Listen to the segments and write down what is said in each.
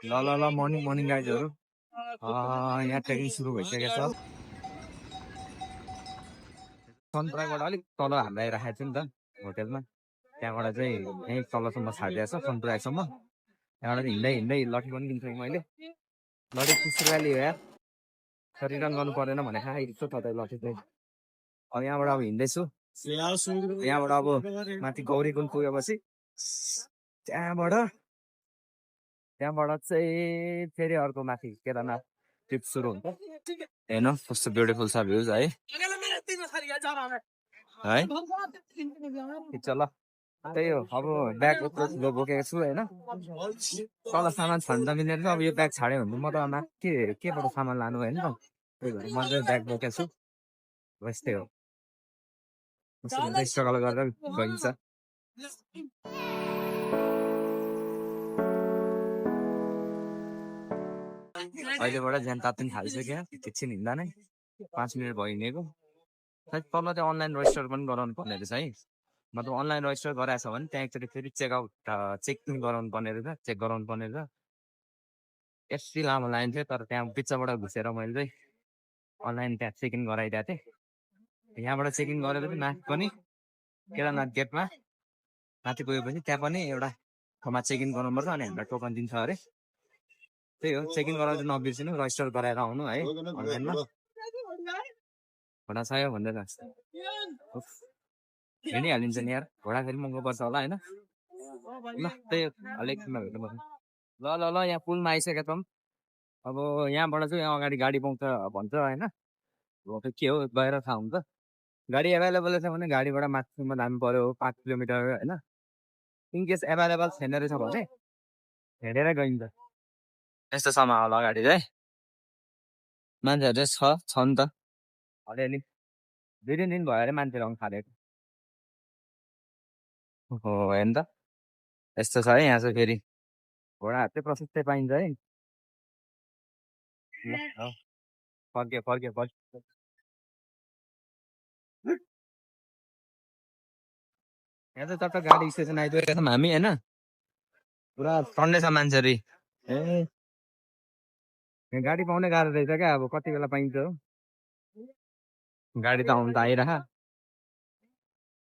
ल ल ल मर्निङ मर्निङ गाइजहरू यहाँ ट्रेकिङ सुरु भइसकेको छ। सनपुराबाट अलिक तल हामीलाई राखेको थियो नि त होटेलमा, त्यहाँबाट चाहिँ यहीँ तलसम्म छाडिदिएको छ सनपुरासम्म। त्यहाँबाट हिँड्दै हिँड्दै लटी पनि किन्छौँ मैले। लटी पुस्रो लियो यार, रिटर्न गर्नु परेन भने खाइदिन्छु तपाईँ लटी चाहिँ। अब यहाँबाट अब हिँड्दैछु, यहाँबाट अब माथि गौरीकुण्ड पुगेपछि त्यहाँबाट चाहिँ फेरि अर्को माथि केदारनाथ ट्रिप सुरु हुन्छ। हेर्नु कस्तो ब्युटिफुल छ भ्युज है। चल त्यही हो, अब ब्याग यत्रो ठुलो बोकेको छु होइन, तल सामान छाड्नु त मिलेर अब यो ब्याग छाड्यो भने म त केबाट सामान लानु होइन त, त्यही भएर मजाले ब्याग बोकेको छु। यस्तै हो, स्ट्रगल गरेर गइन्छ। अहिलेबाट ज्यान तात्तिन थालिसक्यो, एकछिन हिँड्दा नै 5 मिनट भयो हिँडेको। सायद तल चाहिँ अनलाइन रेजिस्टर पनि गराउनु पर्ने रहेछ है। मतलब अनलाइन रेजिस्टर गराएछ भने त्यहाँ एकचोटि फेरि चेकिङ गराउनु पर्ने रहेछ, चेक गराउनु पर्ने रहेछ। यति लामो लाइन थियो, तर त्यहाँ बिचबाट घुसेर मैले चाहिँ अनलाइन त्यहाँ चेकिङ गराइदिएको थिएँ। यहाँबाट चेकिङ गरेपछि माथि पनि केदारनाथ गेटमा माथि पुगेपछि त्यहाँ पनि एउटा ठाउँमा चेकिङ गराउनुपर्छ, अनि हामीलाई टोकन दिन्छ अरे। त्यही हो, चेकिङ गराएर नबिर्सिनु, रजिस्टर गराएर आउनु है अनलाइनमा। घोडा चाहियो भन्दै लाग्छ, हिँडिहालिन्छ नि यार, घोडा फेरि महँगो पर्छ होला होइन। ल त्यही अलिक भेट्नु। ल ल ल यहाँ पुलमा आइसकेको छौँ। अब यहाँबाट चाहिँ यहाँ अगाडि गाडी पाउँछ भन्छ होइन, के हो गएर थाहा हुन्छ। गाडी एभाइलेबल छ भने गाडीबाट माथिसम्म जानु पऱ्यो 5 किलोमिटर होइन। इनकेस एभाइलेबल छैन रहेछ भने हिँडेरै गइन्छ। यस्तो समय होला अगाडि चाहिँ मान्छेहरू चाहिँ छ नि त अलिअलि। 2-3 दिन भयो अरे मान्छेहरू आउनु थालेको। हो हेर्नु त यस्तो छ है यहाँ चाहिँ। फेरि घोडाहरू चाहिँ प्रशस्तै पाइन्छ है। फर्क्यो यहाँ त चट्ट गाडी स्टेसन आइपुगेको छौँ हामी होइन। पुरा टन्नै छ मान्छेहरू। गाडी पाउनै गाह्रो रहेछ क्या, अब कति बेला पाइन्छ हो। गाडी त आउनु त आइरह।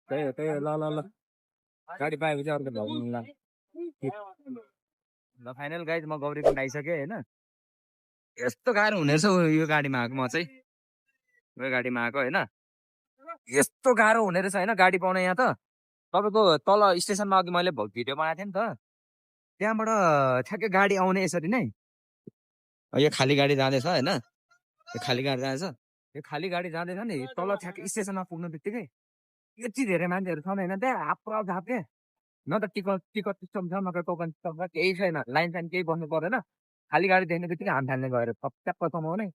त्यही हो ल ल ल गाडी पाएपछि अर्को ल। फाइनल गाइज म गौरीकुण्ड आइसकेँ होइन। यस्तो गाह्रो हुने रहेछ यो गाडीमा आएको, म चाहिँ यो गाडीमा आएको होइन। यस्तो गाह्रो हुने रहेछ होइन गाडी पाउन। यहाँ त तपाईँको तल स्टेसनमा अघि मैले भिडियो बनाएको थिएँ नि त, त्यहाँबाट ठ्याक्कै गाडी आउने यसरी नै। यो खाली गाडी जाँदैछ होइन, यो खाली गाडी जाँदैछ, यो खाली गाडी जाँदैछ नि। तल ठ्याक्कै स्टेसनमा पुग्नु बित्तिकै यति धेरै मान्छेहरू छन् होइन, त्यहाँ हाप्रो झाप्के न त टिकट सिस्टम छ, न त टोकन सिस्टम छ, केही छैन। लाइन साइन केही बस्नु पर्दैन, खाली गाडी देख्ने बित्तिकै हाम थाल्ने गएर ट्याप्प समाउने।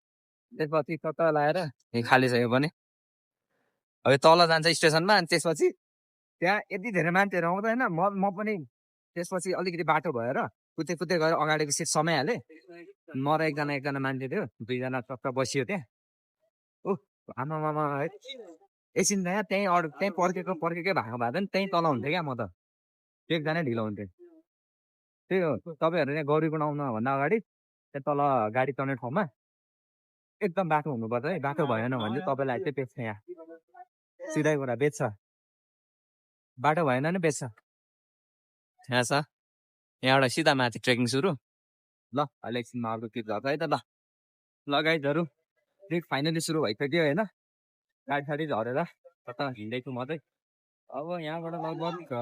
त्यसपछि तत्त लगाएर खाली छ यो पनि। अब तल जान्छ स्टेसनमा, अनि त्यसपछि त्यहाँ यति धेरै मान्छेहरू आउँदैन। म पनि त्यसपछि अलिकति बाटो भएर कुद्दै गएर अगाडिको सिट समाइहालेँ। म र एकजना मान्छे थियो, 2जना टक्क बसियो त्यहाँ। आमामामा है एकछिन त्यहाँ त्यहीँ पर्खेकै भएको भए पनि त्यहीँ तल हुन्थ्यो क्या। म त एकजना ढिलो हुन्थ्यो। त्यही हो, तपाईँहरू यहाँ गौरीकुण्ड आउनुभन्दा अगाडि त्यहाँ तल गाडी चढ्ने ठाउँमा एकदम बाटो हुनुपर्छ है। बाटो भएन भने चाहिँ तपाईँलाई चाहिँ बेच्छ, यहाँ सिधै कुरा बेच्छ। बाटो भएन नि बेच्छ। यहाँ छ यहाँबाट सिधा माथि ट्रेकिङ सुरु। ल अहिले एकछिनमा अर्को ट्रिप जान्छ है त। ल गाइजहरू ट्रिप फाइनली सुरु भइसक्यो होइन। गाडी साडी झरेर कता हिँड्दैछु म चाहिँ। अब यहाँबाट लगभग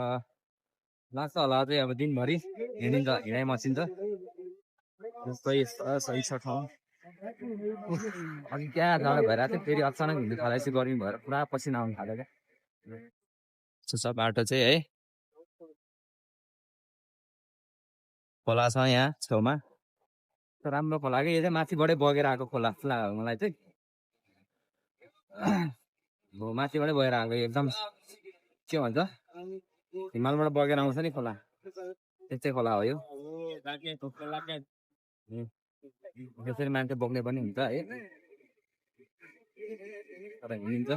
लाग्छ होला चाहिँ अब दिनभरि हिँडाइ मचिन्छ। सही छ ठाउँ। अघि क्या जाडो भइरहेको थियो, फेरि अचानक हिँड्नु थालेपछि गर्मी भएर पुरा पसिना आउनु थाल्यो क्या। छ बाटो चाहिँ है, खोला छ यहाँ छेउमा। राम्रो खोला कि यो चाहिँ माथिबाटै बगेर आएको खोला जस्तो लाग्यो मलाई चाहिँ। माथिबाटै बगेर आएको एकदम के भन्छ हिमालबाट बगेर आउँछ नि खोला, त्यस्तै खोला हो यो। यसरी मान्छे बोक्ने पनि हुन्छ है, तर हिँडिन्छ।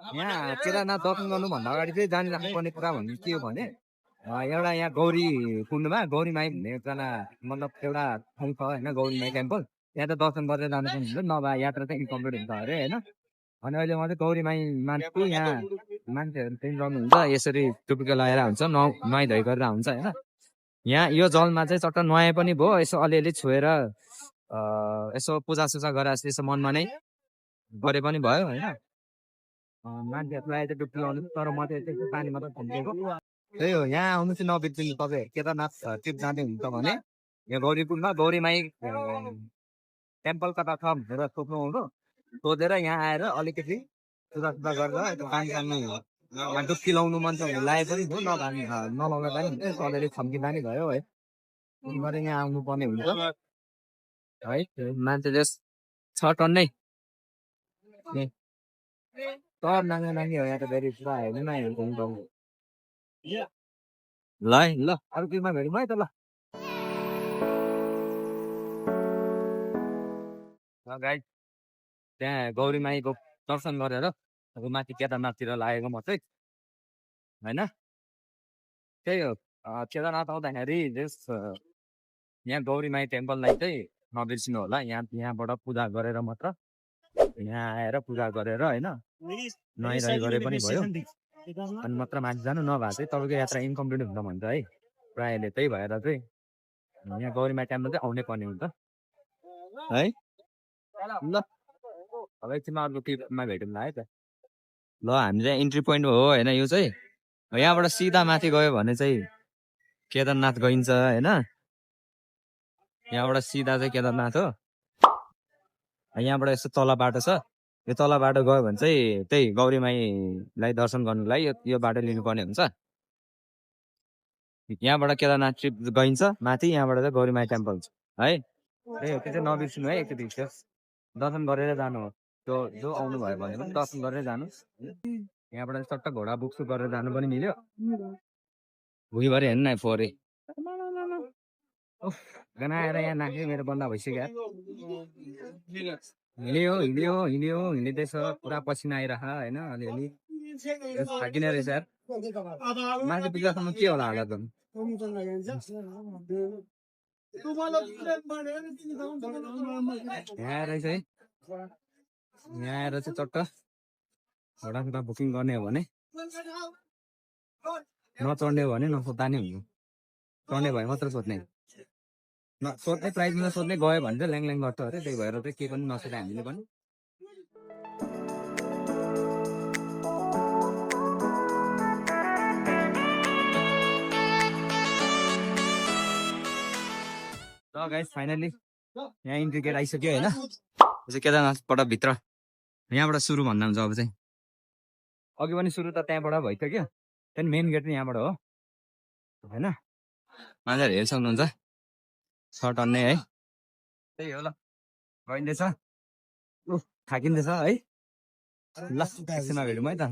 यहाँ केदारनाथ दर्शन गर्नुभन्दा अगाडि चाहिँ जानिराख्नुपर्ने कुरा भन्ने के हो भने एउटा यहाँ गौरी कुण्डमा गौरी माई भन्ने एकजना मतलब एउटा ठाउँ छ होइन गौरी माई टेम्पल त्यहाँ त दर्शन गरेर जानु पनि हुन्छ नभए यात्रा चाहिँ इन्कम्प्लिट हुन्छ अरे होइन अनि अहिले म चाहिँ गौरी माई मान्छु यहाँ मान्छेहरू चाहिँ रहनुहुन्छ यसरी टुप्पीको लगाएर हुन्छ नुहाइ धुवाइ गरेर हुन्छ होइन यहाँ यो जलमा चाहिँ चट्ट नुहाए पनि भयो यसो अलिअलि छोएर यसो पूजासुजा गरेर यसो मनमा नै गरे पनि भयो होइन मान्छेहरूलाई चाहिँ डुब्की लाउनु तर म चाहिँ यसो पानी मात्रै खन्दिएको त्यही हो यहाँ आउनु चाहिँ नबिर्सिनु तपाईँ केदारनाथ ट्रिप जाँदै हुन्छ भने यहाँ गौरीकुण्डमा गौरीमाई टेम्पल कता छ भनेर सोध्नुहुन्छ सोधेर यहाँ आएर अलिकति सुधासुधा गरेर यता पानी खानु डुब्की लाउनु मन छ भने लाए पनि भयो नलाउँदा पनि हुन्छ यसो अलिअलि छम्किँदा नि भयो है गरेर यहाँ आउनु पर्ने हुन्छ है मान्छे जस छ टन्नै तर नाङ्गा नाङ्गी हो यहाँ त फेरि पुरा हेर्नु न ल है ल अरू केमा भेटौँ है त ल गाइड त्यहाँ गौरी माईको दर्शन गरेर अब माथि केदारनाथतिर लागेको म चाहिँ होइन त्यही हो केदारनाथ आउँदाखेरि जस यहाँ गौरी माई टेम्पललाई चाहिँ नबिर्सिनु होला यहाँबाट पूजा गरेर मात्र यहाँ आएर पूजा गरेर होइन नुहाइ गरे पनि भयो अनि मात्र माथि जानु नभए चाहिँ तपाईँको यात्रा इन्कम्प्लिट हुन्छ भन्छ है प्रायःले त्यही भएर चाहिँ यहाँ गौरी माई टेम्पल चाहिँ आउनै पर्ने हुन्छ है ल अब एकछिनमा अर्को ट्रिपमा भेटौँला है त ल हामी चाहिँ इन्ट्री पोइन्ट हो होइन यो चाहिँ यहाँबाट सिधा माथि गयो भने चाहिँ केदारनाथ गइन्छ होइन यहाँबाट सिधा चाहिँ केदारनाथ हो यहाँबाट यस्तो तल बाटो छ यो तल बाटो गयो भने चाहिँ त्यही गौरी माईलाई दर्शन गर्नुलाई यो बाटो लिनुपर्ने हुन्छ यहाँबाट केदारनाथ ट्रिप गइन्छ माथि यहाँबाट चाहिँ गौरी माई टेम्पल छ है त्यही हो त्यो चाहिँ नबिर्सिनु है एकचोटि दर्शन गरेर जानु हो त्यो जो आउनु भयो भने पनि दर्शन गरेर जानु यहाँबाट चट्ट घोडा बुक्सु गरेर जानु पनि मिल्यो भुइँभरि हेर्नु न फोरे गनाएर यहाँ नाक्यो मेरो बन्दा भइसक्यो हिँड्दैछ पुरा पसिना आइरह होइन अलिअलि थाकिने रहेछ यार मान्छे पुग्दासम्म के होला हालत यहाँ रहेछ है यहाँ आएर चाहिँ चट्ट घोडा बुकिङ गर्ने हो भने नचढ्ने हो भने नसोध्दा नि हुनु चढ्ने भयो मात्र सोध्ने सोध्ने प्राइजमा सोध्ने गयो भने चाहिँ ल्याङ गर्छ अरे त्यही भएर चाहिँ के पनि नसोध्यो हामीले पनि ल गाइस फाइनली यहाँ इन्ट्री गेट आइसक्यो होइन चाहिँ केदारनाथबाट भित्र यहाँबाट सुरु भन्दा हुन्छ अब चाहिँ अघि पनि सुरु त त्यहाँबाट भइसक्यो त्यहाँदेखि मेन गेट चाहिँ यहाँबाट हो होइन मान्छेहरू हेर्न सक्नुहुन्छ सर्ट अन्ने है त्यही हो ल गइँदैछ थाकिँदैछ है ल एकछिनमा भेटौँ है त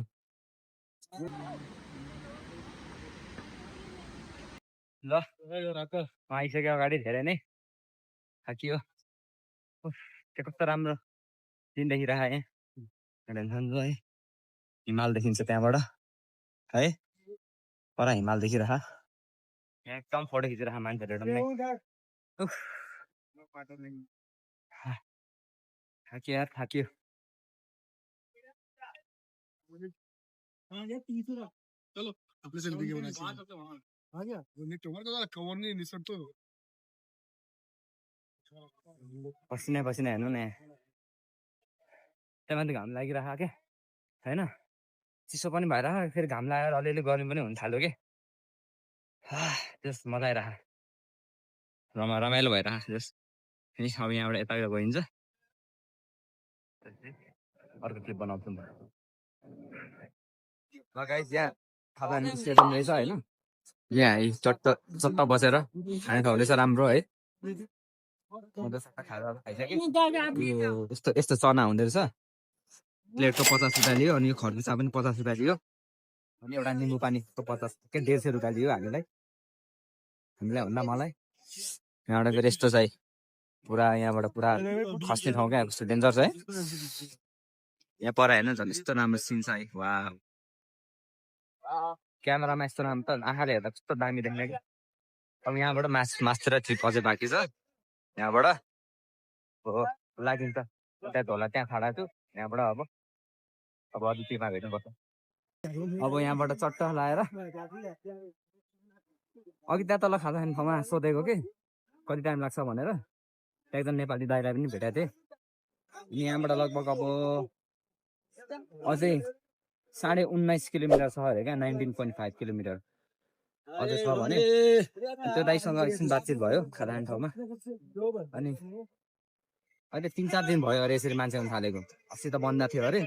ल आइसक्यो अगाडि धेरै नै थाकियो त्यो कस्तो राम्रो दिन देखिरह है हिमाल देखिन्छ त्यहाँबाट है पर हिमाल देखिरह यहाँ एकदम फोटो खिचिरह मान्छेहरू थाक्यो यार थाक्यो पसिना पसिना हेर्नु न त्यहाँ माथि घाम लागिरह क्या होइन चिसो पनि भएर फेरि घाम लागेर अलिअलि गर्मी पनि हुन थाल्यो कि त्यस मजा आइरह रमाइलो भइरह त्यस अब यहाँबाट यता गइन्छ अर्को क्लिप बनाउँछु म गाइस यहाँ खाजा स्टेसन रहेछ होइन यहाँ चट्ट बसेर खाने ठाउँ रहेछ राम्रो है यस्तो चना हुँदो रहेछ प्लेटको 50 रुपियाँ लियो अनि यो खर्चा पनि 50 रुपियाँ लियो अनि एउटा निम्बु पानीको 50 के 150 रुपियाँ लियो हामीलाई भन्दा मलाई यहाँबाट फेरि यस्तो चाहिँ पुरा यहाँबाट पुरा खस्ने ठाउँ क्या कस्तो डेन्जर छ है यहाँ पर हेर्नु झन् यस्तो राम्रो सिन छ है वाह क्यामेरामा यस्तो राम्रो त आँखाले हेर्दा कस्तो दामी देख्ने कि अब यहाँबाट मास्टर ट्रिप अझै बाँकी छ यहाँबाट हो लागिन्छ त्यहाँ धोला त्यहाँ खडा छु यहाँबाट अब अझै टिपमा भेट्नुपर्छ अब यहाँबाट चट्ट लाएर अघि त्यहाँ तल खाजा खाने ठाउँमा सोधेको कि कति टाइम लाग्छ भनेर त्यहाँ एकदम नेपाली दाइलाई पनि भेटेको थिएँ यहाँबाट लगभग अब अझै 19.5 किलोमिटर छ अरे क्या 19.5 किलोमिटर अझै छ भने त्यो दाइसँग एकछिन बातचित भयो खाजा खाने ठाउँमा अनि अहिले 3-4 दिन भयो अरे यसरी मान्छे आउनु थालेको अस्ति त बन्द थियो अरे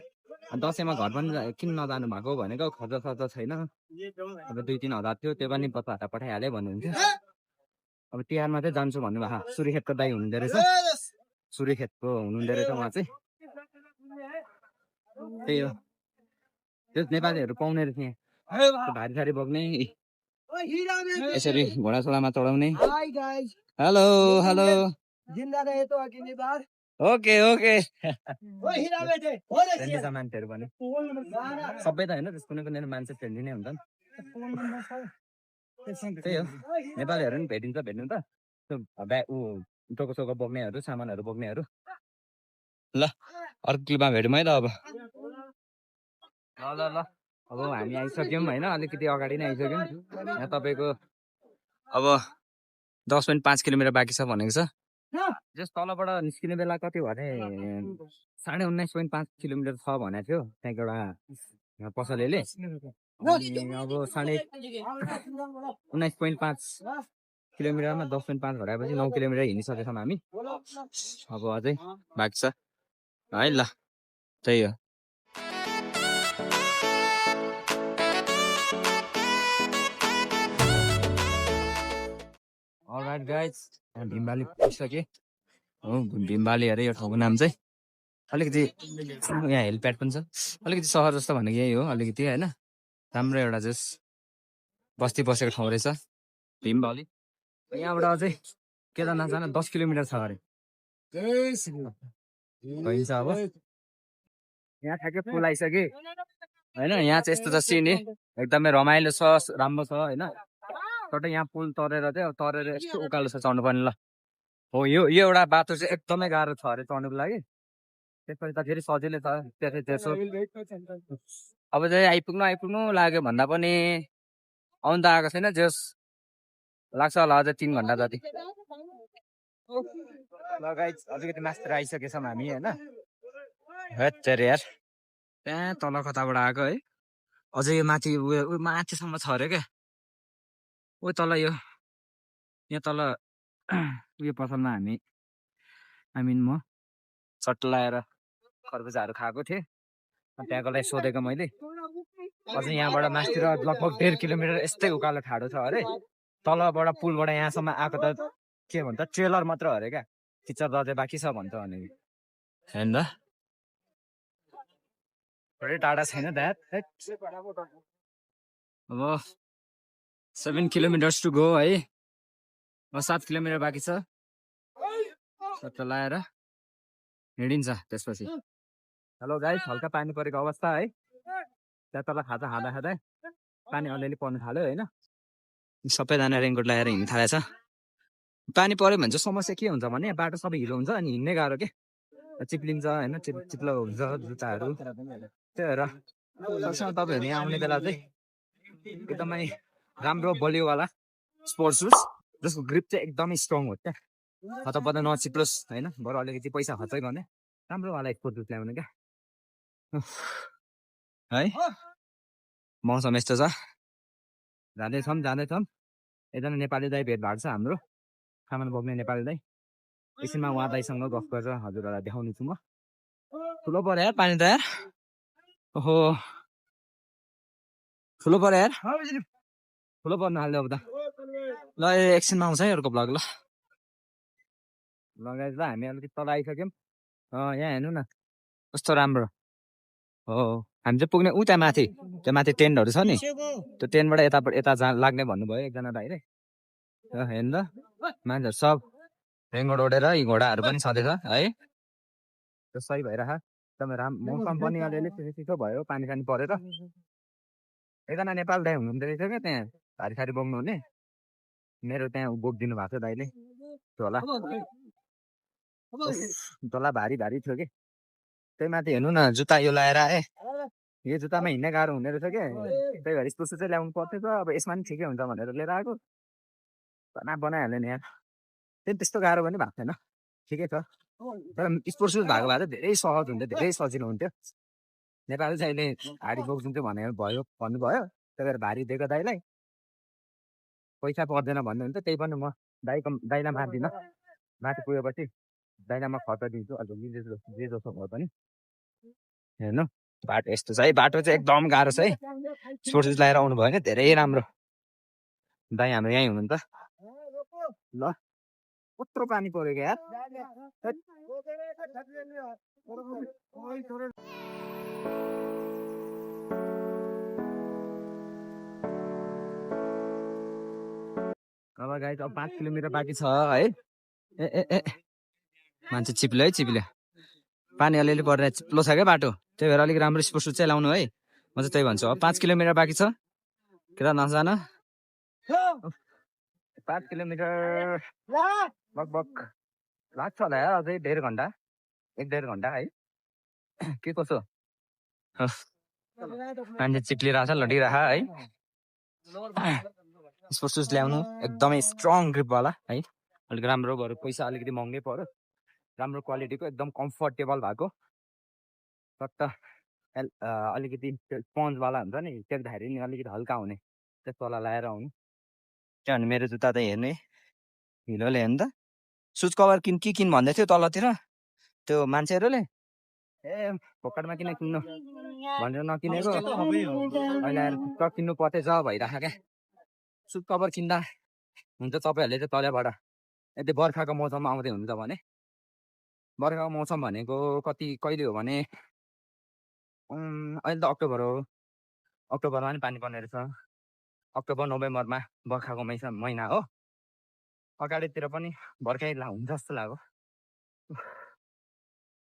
दसैँमा घर पनि किन नजानु भएको भनेको खर्च छैन अब 2-3 हजार थियो त्यो पनि 50 पठाइहालेँ भन्नुहुन्थ्यो अब तिहारमा चाहिँ जान्छु भन्नुभएको सूर्यखेतको दाइ हुनुहुँदो रहेछ सूर्यखेतको हुनुहुँदो रहेछ उहाँ चाहिँ त्यही हो त्यो नेपालीहरू पाउने रहेछ यहाँ भारी सारी बोक्ने यसरी घोडासोडामा चढाउने हेलो हेलो ओके ओके मान्छेहरू भने सबै त होइन कुनै कुनै मान्छे फ्रेन्डली नै हुन्छ नि त्यही हो नेपालीहरू पनि भेट्नु त टोको सोको बोक्नेहरू सामानहरू बोक्नेहरू ल अर्को क्लिपमा भेटौँ है त अब ल अब हामी आइसक्यौँ होइन अलिकति अगाडि नै आइसक्यौँ यहाँ तपाईँको अब 10.5 किलोमिटर बाँकी छ भनेको छ जस तलबाट निस्किने बेला कति भने 19.5 किलोमिटर छ भनेको थियो त्यहाँको एउटा पसलेले अब 19.5 किलोमिटरमा 10.5 घटाएपछि 9 किलोमिटर हिँडिसकेछौँ हामी अब अझै बाँकी छ है ल त्यही हो अलराइट गाइज भीमबाली पुगिसके हो भीमबाली अरे यो ठाउँको नाम चाहिँ अलिकति यहाँ हेलिप्याड पनि छ अलिकति सहर जस्तो भनेको यही हो अलिकति होइन राम्रो एउटा जस बस्ती बसेको ठाउँ रहेछ भीमबाली यहाँबाट अझै केदारनाथ जान 10 किलोमिटर छ अरे भइन्छ अब यहाँ ठ्याक्कै पुल आइसके होइन यहाँ चाहिँ यस्तो छ सिनी एकदमै रमाइलो छ राम्रो छ होइन तर यहाँ पुल तरेर यस्तो उकालो छ चढ्नुपर्ने ल हो यो एउटा बाटो चाहिँ एकदमै गाह्रो छ अरे चढ्नुको लागि त्यसपछि त फेरि सजिलै छ त्यसो अब चाहिँ आइपुग्नु लाग्यो भन्दा पनि आउनु त आएको छैन जस लाग्छ होला अझै 3 घन्टा जति अलिकति मास्टर आइसकेछौँ हामी होइन हेरे यार त्यहाँ तल कताबाट आएको है अझै यो माथि माथिसम्म छ अरे क्या ओ तल यहाँ तल उयो पसलमा म चट्ट लाएर खरबुजाहरू खाएको थिएँ त्यहाँकोलाई सोधेको मैले अझै यहाँबाट मास्तिर लगभग 1.5 किलोमिटर यस्तै उकालो ठाडो छ अरे तलबाट पुलबाट यहाँसम्म आएको त के भन्छ ट्रेलर मात्र अरे क्या टिचर अझै बाँकी छ भन्छ भने होइन त थोरै टाढा छैन ड्याड अब 7 किलोमिटर्स टु गो है 7 किलोमिटर बाँकी छ सट्ट लाएर हिँडिन्छ त्यसपछि हेलो गाइस हल्का पानी परेको अवस्था है त्यहाँ तल खाजा खाँदा पानी अलिअलि पर्नु थाल्यो होइन सबैजना रेनकोट लगाएर हिँड्नु थालेछ पानी पऱ्यो भने चाहिँ समस्या के हुन्छ भने बाटो सबै हिलो हुन्छ अनि हिँड्नै गाह्रो के चिप्लिन्छ होइन चिप्लो हुन्छ जुत्ताहरू त्यही भएर तपाईँहरू यहाँ आउने बेला चाहिँ एकदमै राम्रो बलियोवाला स्पोर्ट्स सुज जसको ग्रिप चाहिँ एकदमै स्ट्रङ हो क्या हतपत नचिप्लोस् होइन बरु अलिकति पैसा खर्चै गर्ने राम्रोवाला स्पोर्ट्स जुत ल्याउनु क्या है मौसम यस्तो छ जाँदैछौँ एकजना नेपाली दाइ भेट भएको छ हाम्रो सामान बोक्ने नेपाली दाइ एकछिनमा उहाँ दाइसँग गफ गरेर हजुरहरूलाई देखाउने छु म ठुलो पऱ्यो यार पानी त यार ओहो ठुलो पऱ्यो यार ठुलो पर्नु हाल्यो अब त ल एकछिनमा आउँछ है अर्को ब्लग ल लगाएर हामी अलिकति तल आइसक्यौँ यहाँ हेर्नु न कस्तो राम्रो हो हामी चाहिँ पुग्ने त्यहाँ माथि टेन्टहरू छ नि त्यो टेन्टबाट यता लाग्ने भन्नुभयो एकजना दाइले हेर्नु त मान्छेहरू सब रेनकोट ओढेर यी घोडाहरू पनि छँदैछ है त्यो सही भइरह एकदमै मौसम पनि अलिअलि चिसो भयो पानी परेर एकजना नेपाल दाइ हुनुहुँदो रहेछ क्या त्यहाँ भारी सारी बोक्नु हुने मेरो त्यहाँ बोकिदिनु भएको छ दाइले झोला झोला भारी भारी थियो कि त्यही माथि हेर्नु न जुत्ता यो लगाएर आए यो जुत्तामा हिँड्ने गाह्रो हुने रहेछ क्या त्यही भएर यस्तो चाहिँ ल्याउनु पर्थ्यो त अब यसमा पनि ठिकै हुन्छ भनेर लिएर आएको बनाइहाल्यो नि यार त्यस्तो गाह्रो पनि भएको छैन ठिकै छ तर स्पोर्ट्स सुज भएको भए चाहिँ धेरै सहज हुन्थ्यो धेरै सजिलो हुन्थ्यो नेपाल चाहिँ अहिले भारी बोक्दिन्छु भनेर भयो भन्नुभयो त्यही भएर भारी दिएको दाइलाई पैसा पर्दैन भन्नुहुन्छ त्यही पनि म दाइलाई मार्दिनँ माथि पुगेपछि दाइलाई म खर्च दिन्छु अझ जे जसो भए पनि हेर्नु बाटो यस्तो छ है बाटो चाहिँ एकदम गाह्रो छ है स्पोर्ट्स सुज लगाएर आउनु भयो भने धेरै राम्रो दाइ हाम्रो यहीँ हुनुहुन्छ ल कत्रो पानी पऱ्यो क्या अब गाइस अब 5 किलोमिटर बाँकी छ है ए ए ए मान्छे चिप्ल्यो है चिप्ल्यो पानी अलिअलि परेर चिप्लो छ क्या बाटो त्यही भएर अलिक राम्रो स्पोर्ट्स सुज चाहिँ लाउनु है म चाहिँ त्यही भन्छु अब 5 किलोमिटर बाँकी छ किन नजान 5 किलोमिटर लगभग लाग्छ होला यार अझै 1.5 घन्टा 1.5 घन्टा है के कसो मान्छे चिप्लिरहेछ लडिरह है स्पोर्ट्स सुज ल्याउनु एकदमै स्ट्रङ ग्रिपवाला है अलिक राम्रो भयो पैसा अलिकति महँगै पर्यो राम्रो क्वालिटीको एकदम कम्फर्टेबल भएको सट्ट अलिकति स्पन्जवाला हुन्छ नि टेक्दाखेरि नि अलिकति हल्का हुने त्यस्तोवाला लगाएर आउनु किनभने मेरो जुत्ता त हेर्ने हिलोले हेर्नु त सुज कभर किन भन्दै थियो तलतिर त्यो मान्छेहरूले ए फोकटमा किन किन्नु भनेर नकिनेको अहिले आएर किन्नु पर्छ भइरहेको क्या सुज कभर किन्दा हुन्छ तपाईँहरूले चाहिँ तलबाट यदि बर्खाको मौसममा आउँदै हुन्छ भने बर्खाको मौसम भनेको कहिले हो भने अहिले त अक्टोबर हो अक्टोबरमा पनि पानी पर्ने रहेछ अक्टोबर नोभेम्बरमा बर्खाको महिना हो अगाडितिर पनि बर्खै हुन्छ जस्तो लाग्यो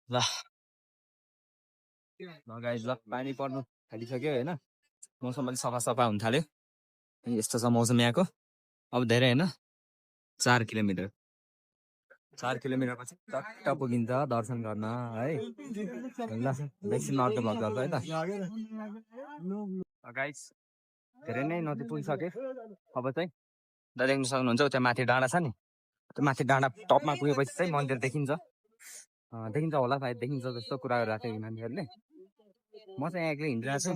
ल गाइस ल पानी पर्नु थालिसक्यो होइन मौसम अलिक सफा हुन थाल्यो यस्तो छ मौसम यहाँको अब धेरै होइन 4 किलोमिटर 4 किलोमिटरपछि चट्ट पुगिन्छ दर्शन गर्न है ल बेसी अर्को भक्त है त गाइस धेरै नै नजिक पुगिसक्यो अब चाहिँ देख्न सक्नुहुन्छ त्यहाँ माथि डाँडा छ नि त्यो माथि डाँडा टपमा पुगेपछि चाहिँ मन्दिर देखिन्छ होला सायद देखिन्छ जस्तो कुरा गरिरहेको थियो मान्छेहरूले म चाहिँ यहाँ एक्लै हिँडिरहेको छु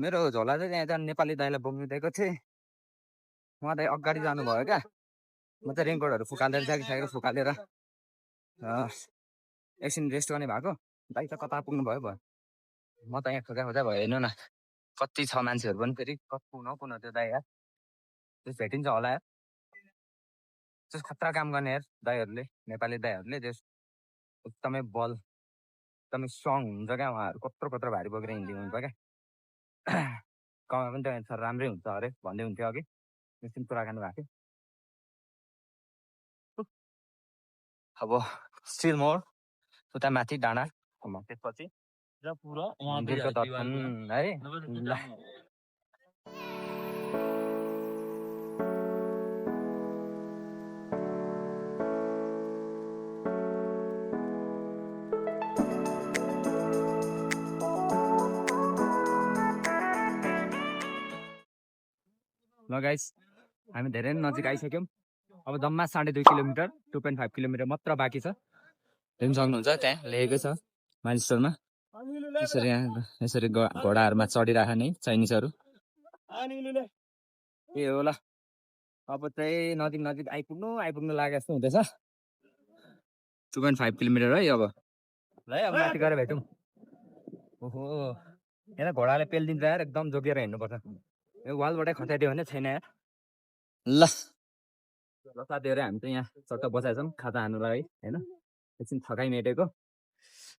मेरो झोला चाहिँ त्यहाँ नेपाली दाइलाई बोक्नु दिएको थिएँ उहाँ दाइ अगाडि जानुभयो क्या म चाहिँ रेनकोटहरू फुकालेर जागिसकेर फुकालेर एकछिन रेस्ट गर्ने भएको दाइ त कता पुग्नु भयो म त यहाँ खोजा भयो हेर्नु न कति छ मान्छेहरू पनि फेरि पुग्न त्यो दाइ यार त्यस भेटिन्छ होला यार त्यस खतरा काम गर्ने यार दाइहरूले नेपाली दाइहरूले त्यस एकदमै बल एकदमै स्ट्रङ हुन्छ क्या उहाँहरू कत्रो भारी बोकेर हिँडिदिनुहुन्छ क्या कमा पनि त राम्रै हुन्छ अरे भन्दै हुन्थ्यो अघि एकछिन कुराकानी भएको थियो अब स्टिल मोर उता माथि डाँडा त्यसपछि मन्दिरको दर्शन है ल गाइस हामी धेरै नै नजिक आइसक्यौँ अब जम्मा 2.5 किलोमिटर 2.5 किलोमिटर मात्र बाँकी छ हेर्नु सक्नुहुन्छ त्यहाँ लेखेकै छ माइलस्टोनमा यसरी घोडाहरूमा चढिरहेको नि चाइनिजहरू ए हो ल अब चाहिँ नजिक आइपुग्नु लागे जस्तो हुँदैछ 2.5 किलोमिटर है अब माथि गएर भेटौँ ओहो यहाँ घोडाले पेलिदिन्छ यार एकदम जोगिएर हिँड्नुपर्छ यो वालबाटै खसाइदियो भने छैन यार ल साथीहरू हामी चाहिँ यहाँ चट्ट बसेका छौँ खाता हान्नु लागि होइन एकछिन थकाइ मेटेको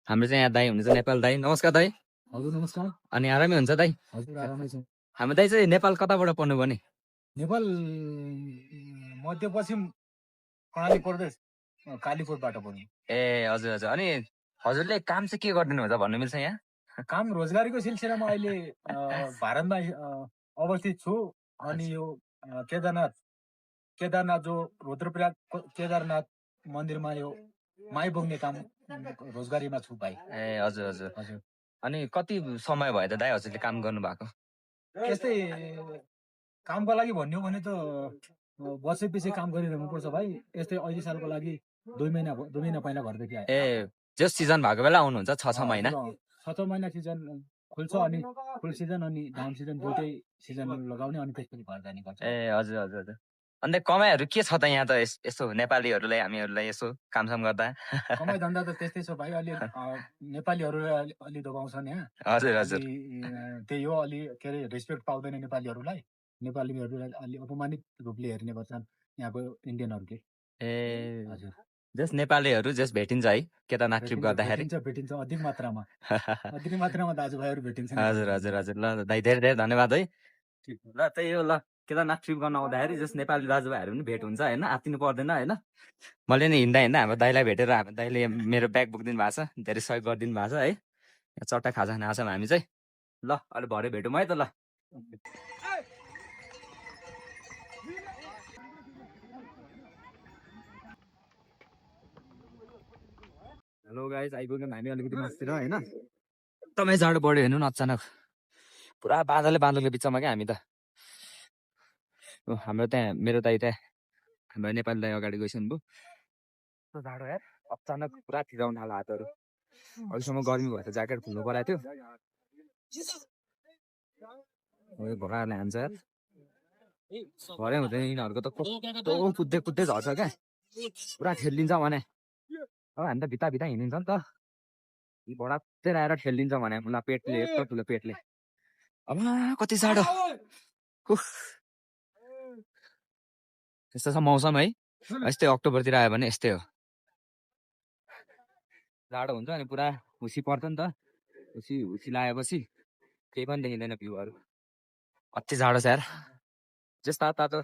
हाम्रो चाहिँ यहाँ दाइ हुनुहुन्छ नेपाल दाइ नमस्कार दाइ हजुर नमस्कार अनि आरामै हुन्छ दाइ हजुर आरामै छ हाम्रो दाइ चाहिँ नेपाल कताबाट पढ्नु भयो नि नेपाल मध्यपश्चिम कर्णाली प्रदेश कालीकोटबाट पढ्नु ए हजुर अनि हजुरले काम चाहिँ के गरिदिनु हुन्छ भन्नु मिल्छ यहाँ काम रोजगारीको सिलसिलामा अहिले भारतमा अवस्थित छु अनि यो केदारनाथ जो रुद्रप्रयाग केदारनाथ मन्दिरमा यो माई बोक्ने काम रोजगारीमा छु भाइ। ए हजुर हजुर हजुर। अनि कति समय भयो त दाइ हजुरले काम गर्नु भएको? यस्तै कामको लागि भन्ने हो भने त वर्ष पछि काम गरिरहनु पर्छ भाइ। यस्तै अहिले सालको लागि 2 महिना पहिला घरदेखि आए। ए जस सिजन भएको बेला आउनुहुन्छ 6 महिना? 6 महिना सिजन खुल्छ अनि फुल सिजन अनि डाउन सिजन दुटै सिजन लगाउने अनि त्यसपछि घर जाने गर्छ। ए हजुर हजुर हजुर। अन्त कमाइहरू के छ त यहाँ त यसो नेपालीहरूलाई हामीहरूलाई यसो कामसाम गर्दा? कमाइ धन्दा त त्यस्तै छ भाइ। अलि नेपालीहरूलाई अलि दबाउँछन् यहाँ। हजुर हजुर। त्यही हो, अलि के अरे रेस्पेक्ट पाउँदैन नेपालीहरूलाई अलि अपमानित रूपले हेर्ने गर्छन् यहाँको इन्डियनहरूले। ए हजुर। जस नेपालीहरू जस भेटिन्छ है केदारनाथ ट्रिप गर्दाखेरि? भेटिन्छ अधिक मात्रामा दाजुभाइहरू भेटिन्छ। हजुर हजुर हजुर। ल दाइ धेरै धेरै धन्यवाद है। ल त्यही हो, ल केदारनाथ ट्रिप गर्न आउँदाखेरि जस नेपाली दाजुभाइहरू पनि भेट हुन्छ होइन, आत्तिनु पर्दैन होइन। मैले नि हिँड्दा हाम्रो दाइलाई भेटेर हाम्रो दाइले मेरो ब्याग बोकिदिनु भएको छ, धेरै सहयोग गरिदिनु भएको छ है। चट्टा खाजा खान आएको छौँ हामी चाहिँ। ल अहिले भरे भेटौँ है त ल। हेलो गाइस, आइपुग्यौँ हामी अलिकति मासतिर होइन। एकदमै जाडो बढ्यो हेर्नु न अचानक, पुरा बादलको बिचमा क्या हामी त। हाम्रो त्यहाँ मेरो दाइ त्यहाँ हाम्रो नेपाली दाइ अगाडि गइसक्नु भयो। कस्तो जाडो यार, अचानक पुरा थिराउनु थाल्यो हातहरू। अहिलेसम्म गर्मी भएर ज्याकेट खुल्नु परेको थियो। घोडाहरूले हान्छ यार, भरे हुँदैन यिनीहरूको त। कस्तो कुद्दै झर्छ क्या, पुरा ठेलिन्छ भने। अब हामी त भित्ता हिँडिन्छ नि त, यी भडातिर आएर ठेलिन्छ भने मलाई पेटले, यत्रो ठुलो पेटले। अब कति जाडो, यस्तो छ मौसम है। यस्तै अक्टोबरतिर आयो भने यस्तै हो, जाडो हुन्छ अनि पुरा हुसी पर्छ नि त। हुसी लगाएपछि केही पनि देखिँदैन भ्यूहरू। कति जाडो छ यार। जस तातो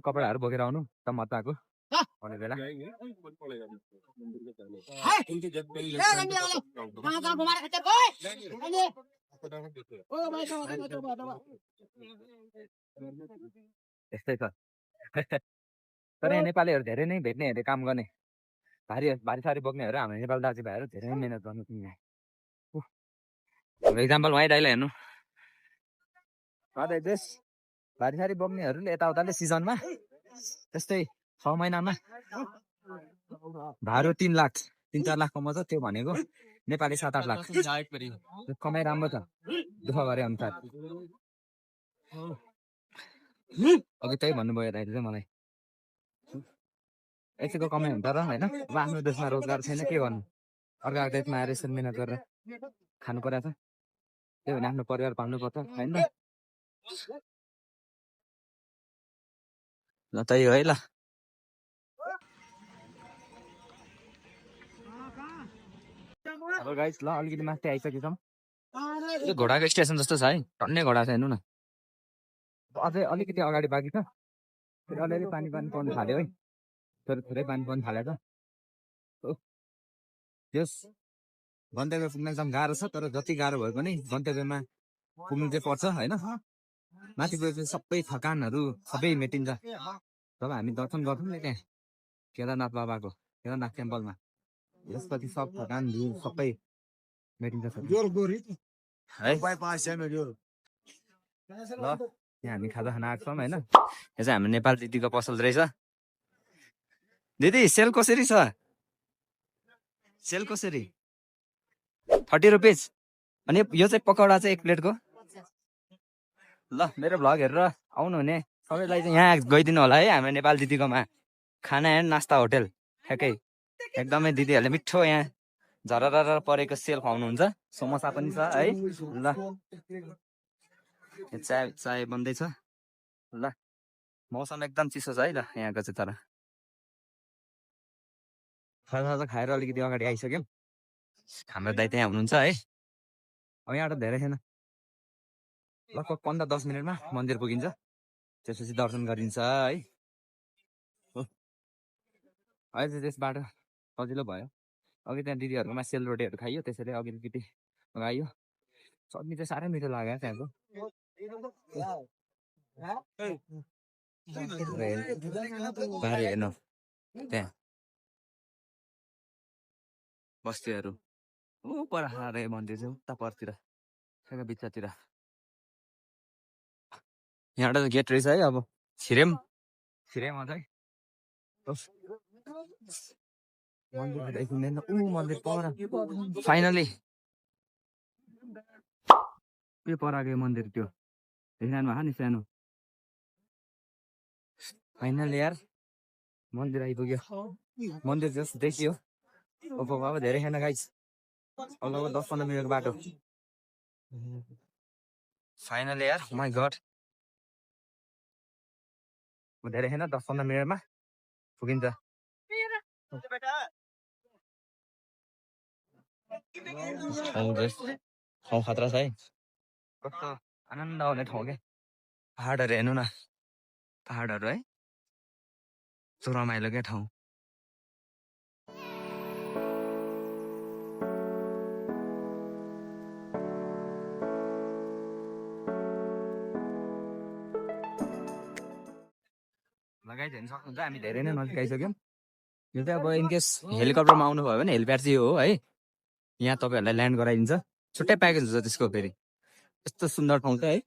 कपडाहरू बोकेर आउनु त मजाको आउने बेला। यस्तै छ। तर यहाँ नेपालीहरू धेरै नै भेट्ने हेरे काम गर्ने, भारी सारी बोक्नेहरू हाम्रो नेपाली दाजुभाइहरू धेरै नै मिहिनेत गर्नु तिमीलाई। इक्जाम्पल उहाँ दाइलाई हेर्नु, भारी सारी बोक्नेहरूले यताउताले सिजनमा त्यस्तै 6 महिनामा भारू 3-4 लाख कमाउँछ। त्यो भनेको नेपाली 7-8 लाख कमाइ राम्रो छ दुःख गरे अनुसार। अघि त्यही भन्नुभयो दाइले चाहिँ मलाई, यतिको कमाइ हुन्छ र होइन। अब आफ्नो देशमा रोजगार छैन, के गर्नु, अर्काको देशमा आएर यसरी मिहिनेत गरेर खानु परेको छ। त्यही भने आफ्नो परिवार पाल्नुपर्छ होइन। ल त्यही हो है। ल अब गाइस, ल अलिकति माथि आइसकेको छौँ। यो घोडाको स्टेसन जस्तो छ है, टन्ने घोडा छ हेर्नु न। अझै अलिकति अगाडि बाँकी छ, फेरि अलिअलि पानी पर्नु थाल्यो है, थोरै पानी पर्नु थाल्यो त। यस गन्तव्य पुग्न एकदम गाह्रो छ, तर जति गाह्रो भए पनि गन्तव्यमा पुग्नु चाहिँ पर्छ होइन। माथि गएपछि सबै थकानहरू सबै मेटिन्छ जब हामी दर्शन गर्छौँ नि त्यहाँ केदारनाथ बाबाको, केदारनाथ टेम्पलमा। यसपछि सब थकान धुर सबै मेटिन्छ है। ल यहाँ हामी खाजा खान आएको छौँ होइन। यो चाहिँ हाम्रो नेपाल दिदीको पसल रहेछ। दिदी सेल कसरी छ? सेल कसरी? 30 रुपिस। अनि यो चाहिँ पकौडा चाहिँ 1 प्लेटको। ल मेरो भ्लग हेरेर आउनुहुने सबैलाई चाहिँ यहाँ गइदिनु होला है, हाम्रो नेपाल दिदीकोमा। खाना एन्ड नास्ता होटेल ठ्याक्कै एकदमै दिदीहरूले मिठो यहाँ झरर परेको सेल खुवाउनुहुन्छ। समोसा पनि छ है। ल चाय बन्दैछ। ल मौसम एकदम चिसो छ है। ल यहाँको चाहिँ तर खाजा खाएर अलिकति अगाडि आइसक्यौँ। हाम्रो दाइ त्यहाँ हुनुहुन्छ है। अब यहाँबाट धेरै छैन, लगभग 15-10 मिनटमा मन्दिर पुगिन्छ, त्यसपछि दर्शन गरिन्छ है। अहिले चाहिँ त्यस बाटो सजिलो भयो। अघि त्यहाँ दिदीहरूकोमा सेलरोटीहरू खाइयो, त्यसैले अघिल्लोपट्टि लगाइयो चटनी चाहिँ साह्रै मिठो लाग्यो त्यहाँको बारे हेर्नु त्यहाँ बस्तीहरू पर हारे मन्दिर चाहिँ उता परतिर बिचतिर यहाँबाट गेट रहेछ है अब छिरेम चाहिँ मन्दिर देखिँदैन मन्दिर पर फाइनली के पराको मन्दिर त्यो देखिरहनु भएको नि सानो फाइनली यार मन्दिर आइपुग्यो मन्दिर जस्ट देखियो अब धेरै खाना गाइस अब लगभग 10-15 मिनटको बाटो फाइनली यार माई गड धेरै खाना 10-15 मिनटमा पुगिन्छ ठाउँ खतरा छ है कस्तो आनन्द आउने ठाउँ क्या पहाडहरू हेर्नु न पहाडहरू है यस्तो रमाइलो क्या ठाउँ लगाइदिनु सक्नुहुन्छ हामी धेरै नै नजिक आइसक्यौँ यो चाहिँ अब इनकेस हेलिकप्टरमा आउनुभयो भने हेलिप्याड चाहिँ हो है यहाँ तपाईँहरूलाई ल्यान्ड गराइदिन्छ छुट्टै प्याकेज हुन्छ त्यसको फेरि यस्तो सुन्दर ठाउँ चाहिँ है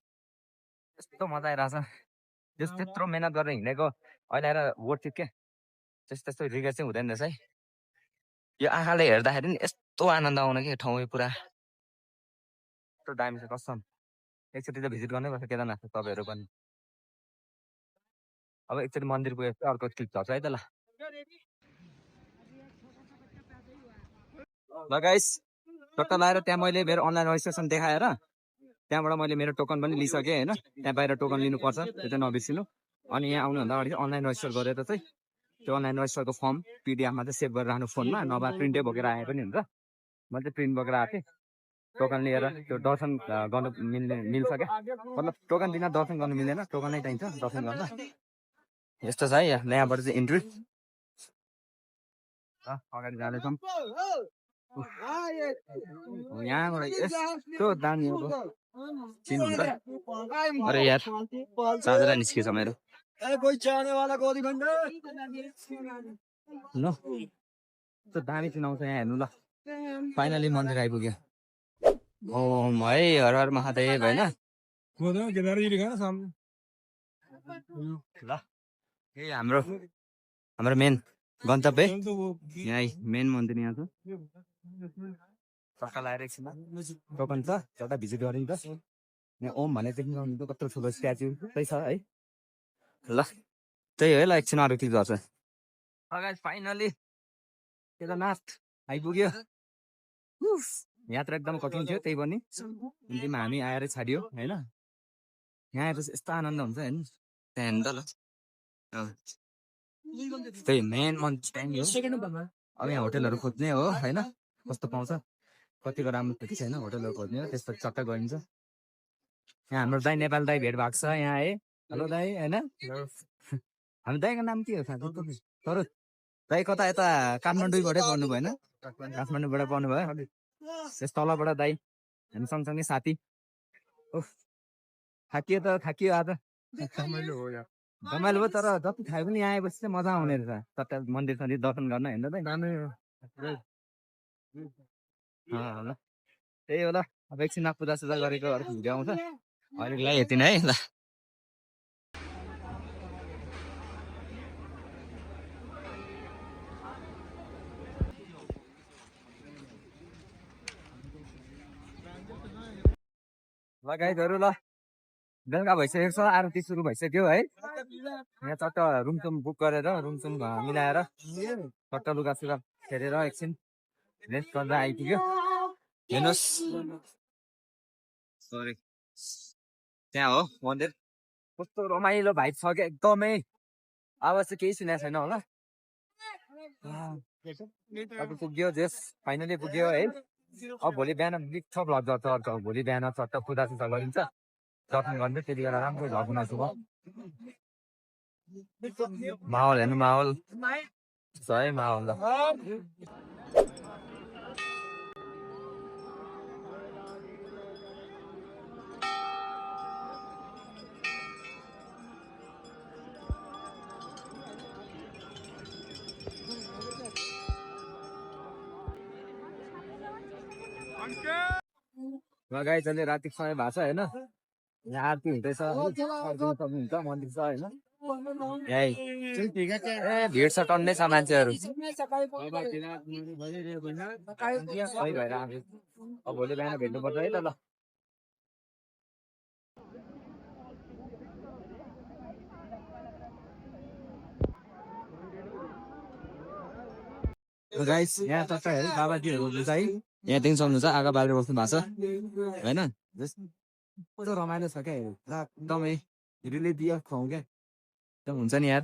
यस्तो मजा आइरहेछ जस त्यत्रो मेहनत गरेर हिँडेको अहिले आएर वर्थ इट क्या त्यस्तो रिग्रेट चाहिँ हुँदैन रहेछ है यो आँखाले हेर्दाखेरि नि यस्तो आनन्द आउने कि ठाउँ पुरा यस्तो दामी छ कसम एकचोटि त भिजिट गर्नै पर्छ केदारनाथ तपाईँहरू पनि अब एकचोटि मन्दिर पुगेपछि अर्को क्लिप झर्छ है त ल गाइस टक्क लाएर त्यहाँ मैले मेरो अनलाइन रेजिस्ट्रेसन देखाएर त्यहाँबाट मैले मेरो टोकन पनि लिइसकेँ होइन त्यहाँ बाहिर टोकन लिनुपर्छ त्यो चाहिँ नबिर्सिनु अनि यहाँ आउनुभन्दा अगाडि अनलाइन रेजिस्टर गरेर चाहिँ त्यो अनलाइन रेजिस्टरको फर्म पिडिएफमा चाहिँ सेभ गरेर राख्नु फोनमा नभए प्रिन्टै बोकेर आए पनि हुन्छ म चाहिँ प्रिन्ट बोकेर आएको थिएँ टोकन लिएर त्यो दर्शन गर्नु मिल्छ क्या मतलब टोकन बिना दर्शन गर्नु मिल्दैन टोकनै चाहिन्छ दर्शन गर्न यस्तो छ है यहाँबाट चाहिँ इन्ट्री अगाडि जाँदैछौँ यहाँबाट यस्तो दामी चिन्नुहुन्छ अरे यार चाँदरा निस्केछ मेरो ल यस्तो दामी चिनाउँछ यहाँ हेर्नु ल फाइनली मन्दिर आइपुग्यो ओम है हर हर महादेव होइन ल यही हाम्रो मेन गन्तव्य यहाँ मेन मन्दिर यहाँ छ टक्का लगाएर एकछिन टोकन छ एउटा भिजिट गरिन्छ यहाँ ओम भने देख्नु कत्रो ठुलो स्ट्याचु त्यही छ है ल त्यही हो ल एकछिन अरू क्लिक गर्छ फाइनली केदारनाथ आइपुग्यो यात्रा एकदम कठिन थियो त्यही पनि अन्तिममा हामी आएर छाडियो होइन यहाँ आएर यस्तो आनन्द हुन्छ होइन त्यहाँ हेर्नु त ल त्यही मेन मन्दिर अब यहाँ होटेलहरू खोज्ने हो होइन कस्तो पाउँछ कतिको राम्रो थियो कि छैन होटेलहरू खोज्ने हो त्यसपछि चट्ट गइन्छ यहाँ हाम्रो दाई नेपाल दाई भेट भएको छ यहाँ है हेलो दाई होइन हाम्रो दाईको नाम के हो तर दाई कता यता काठमाडौँबाटै पढ्नु भएन काठमाडौँबाट पढ्नु भयो त्यस तलबाट दाई हामी सँगसँगै साथी थाकियो त थाकियो आज रमाइलो भयो तर जति खायो पनि यहाँ आएपछि चाहिँ मजा आउने रहेछ सट्टा मन्दिर सन्दिर दर्शन गर्न हेर्नु त ल त्यही हो ल अब एकछिनमा पूजासुजा गरेको अर्को भिडियो आउँछ अहिलेको लागि यति नै है ल गाइजहरू ल बेलुका भइसकेको छ आरती सुरु भइसक्यो है यहाँ चट्ट रुमसुम बुक गरेर रुमसुम मिलाएर चट्ट लुगा सुगा फेरेर एकछिन रेस्ट गर्दा आइपुग्यो हेर्नुहोस् सरी त्यहाँ हो मन्दिर कस्तो रमाइलो भाइब छ क्या एकदमै आवाज चाहिँ केही सुनेको छैन होला अब पुग्यो जेस फाइनली पुग्यो है अब भोलि बिहान मिठो भ्लग गर्छ अर्को भोलि बिहान चट्ट पूजा सुजा गरिन्छ दर्शन गर्नु त्यति बेला राम्रो भ्लग बनाउँछु म माहौल हेर्नु माहौल छ है माहौल ल गाइस अहिले रातिको समय भएको छ होइन यहाँ आरती हुँदैछ हुन्छ मन्दिर छ होइन यही ए भिड छ टन्नै छ मान्छेहरू सही भएर अब भोलि बिहान भेट्नुपर्छ है त ल गाइस यहाँ तपाईहरु बाबाजीहरु हुनुहुन्छ है यहाँदेखि सक्नुहुन्छ आगा बालेर बस्नु भएको छ होइन कस्तो रमाइलो छ क्या हेर्नु एकदमै रिलेटिभ ठाउँ क्या एकदम हुन्छ नि यार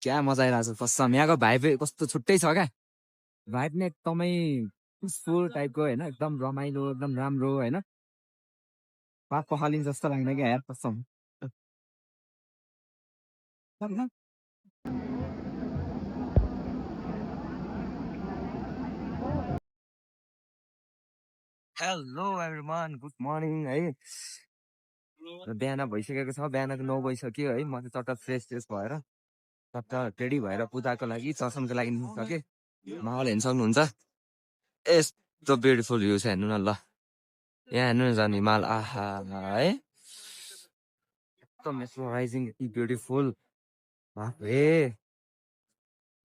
क्या मजा आइरहेको छ कसम यहाँको भाइब कस्तो छुट्टै छ क्या भाइब नै एकदमै पिसफुल टाइपको होइन एकदम रमाइलो एकदम राम्रो होइन पाप पखालिन्छ जस्तो लाग्ने क्या यार कसम हेलो एभ्रिवान गुड मर्निङ है बिहान भइसकेको छ बिहानको 9 बजिसक्यो है म चाहिँ चट्ट फ्रेस भएर चट्ट रेडी भएर पूजाको लागि दर्शनको लागि निस्केँ माहौल हेर्न सक्नुहुन्छ यस्तो ब्युटिफुल भ्यू छ हेर्नु न ल यहाँ हेर्नु न झन् हिमाल आहा है एकदम मेसमराइजिङ ब्युटिफुल बाफरे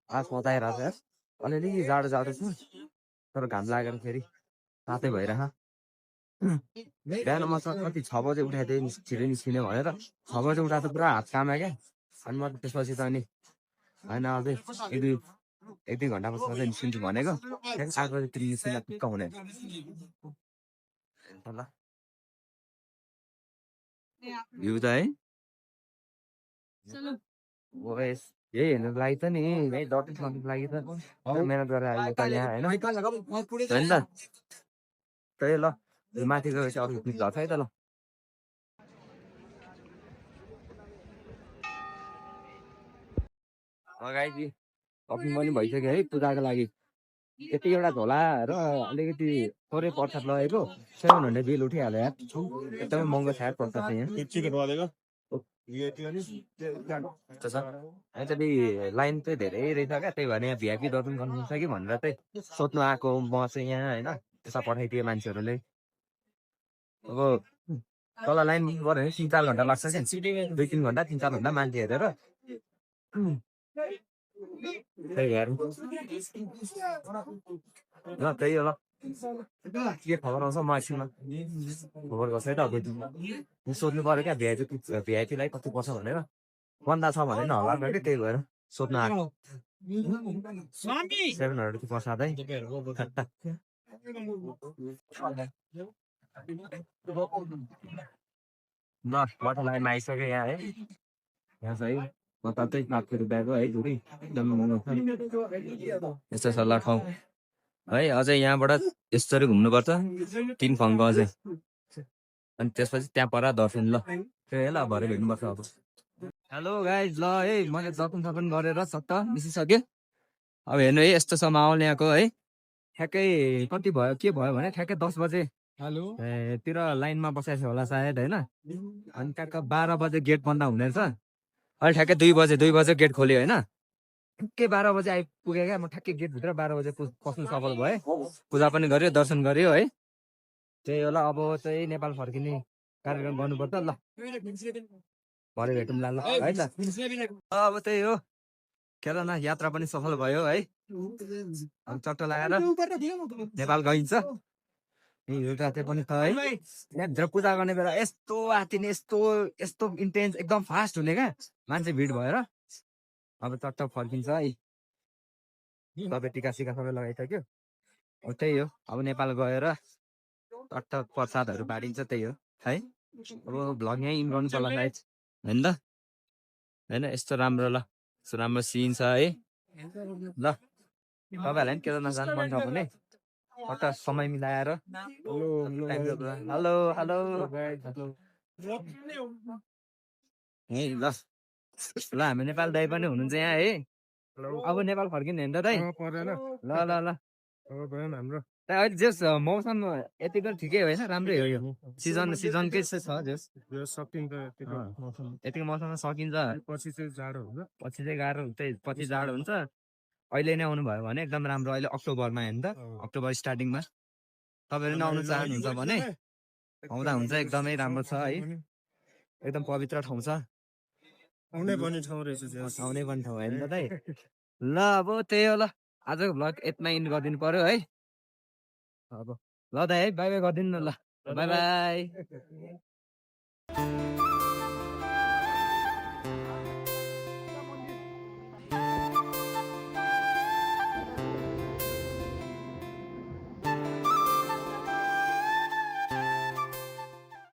आज मजा आइरहेको छ यार अलिअलि जाडो जाडो छ तर घाम लागेर फेरि तातै भइरह बिहान म कति 6 बजे उठाइदिएँ छिटो निस्किने भनेर 6 बजे उठाएको पुरा हात काम्यो क्या अनि म त्यसपछि त अनि होइन अझै एक दुई घन्टापछि मात्रै निस्किन्छु भनेको 7 बजेतिर निस्किँदा टुक्क हुने ल भ्यू त है यही हेर्नुको लागि त नि यही दर्शन गर्नुको लागि त मेहनत गरेर आएको त यहाँ होइन होइन त त्यही ल माथि गएपछि अरू झर्छ है त ल गाइजी सपिङ पनि भइसक्यो है पूजाको लागि यति एउटा झोला र अलिकति थोरै प्रसाद लगेको 700 बिल उठिहाल्यो यार एकदमै महँगो छ यार प्रसाद चाहिँ यहाँ लाइन चाहिँ धेरै रहेछ क्या त्यही भएर यहाँ भिआइपी दर्शन गर्नुहुन्छ कि भनेर चाहिँ सोध्नु आएको म चाहिँ यहाँ होइन त्यसमा पठाइदिए मान्छेहरूले अब तल लाइन गऱ्यो भने 3-4 घन्टा लाग्छ क्या 2-3 घन्टा 3-4 घन्टा मान्छे हेरेर त्यही भएर ल त्यही हो ल के खबर आउँछ म एकछिनमा खबर गर्छ है त सोध्नु पर्यो क्या भिआइपीलाई कति पर्छ भनेर बन्दा छ भने न होला कि त्यही भएर सोध्नु आएको 700 प्रसाद है ल वाटर लाइनमा आइसक्यो यहाँ है यहाँ चाहिँ बतातै 700 रुपियाँको है धुरी एकदम महँगो यस्तो सल्लाह ठाउँ है अझै यहाँबाट यसरी घुम्नुपर्छ 3 फङ्को अझै अनि त्यसपछि त्यहाँ पर दर्शन ल त्यही ल भरे भेट्नुपर्छ अब हेलो गाइज ल है मैले दर्शन गरेर सट्ट निस्किसकेँ अब हेर्नु है यस्तो छ माहौल यहाँको है ठ्याक्कै कति भयो के भयो भने ठ्याक्कै 10 बजे तिर लाइनमा बसाएको छ होला सायद होइन अनि ट्याक्क 12 बजे गेट बन्द हुने रहेछ अहिले ठ्याक्कै 2 बजे गेट खोल्यो होइन ठ्याक्कै 12 बजे आइपुगेँ क्या म ठ्याक्कै गेटभित्र 12 बजे पस्नु सफल भएँ पूजा पनि गऱ्यो दर्शन गऱ्यो है त्यही होला अब चाहिँ नेपाल फर्किने कार्यक्रम गर्नुपर्छ ल भरे भेटौँला ल है त अब त्यही हो केदारनाथ न यात्रा पनि सफल भयो है अब चट्ट लगाएर नेपाल गइन्छ त्यही पनि त है यहाँभित्र पूजा गर्ने बेला यस्तो आतिने यस्तो इन्टेन्स एकदम फास्ट हुने क्या मान्छे भिड भएर अब चट्ट फर्किन्छ है सबै टिका सिका सबै लगाइसक्यो अब त्यही हो अब नेपाल गएर चट्ट प्रसादहरू बाँडिन्छ त्यही हो है अब भ्लग यहीँ इन गर्नु पर्ला सायद होइन त होइन यस्तो राम्रो ल यस्तो राम्रो सिन छ है ल तपाईँहरूलाई पनि केदारनाथ जानु मन छ भने हट्टा समय मिलाएर हेलो हेलो है ल ल हामी नेपाल दाइ पनि हुनुहुन्छ यहाँ है अब नेपाल फर्किने होइन त दाइ ल ल ल हाम्रो अहिले जस मौसम यतिको ठिकै होइन राम्रै हो यो सिजनकै छ जस यतिको मौसममा सकिन्छ पछि चाहिँ गाह्रो हुन्छ पछि जाडो हुन्छ अहिले नै आउनु भयो भने एकदम राम्रो अहिले अक्टोबरमा हेर्नु त अक्टोबर स्टार्टिङमा तपाईँहरू पनि आउनु चाहनुहुन्छ भने आउँदा हुन्छ, एकदमै राम्रो छ है, एकदम पवित्र ठाउँ छ, आउनै पर्ने ठाउँ रहेछ आउने पनि ठाउँ होइन दाइ। ल अब त्यही हो, ल आजको भ्लग यतिमा इन्ड गरिदिनु पर्यो है। अब ल दाइ है, बाई बाई गरिदिनु न, ल बाई बाई।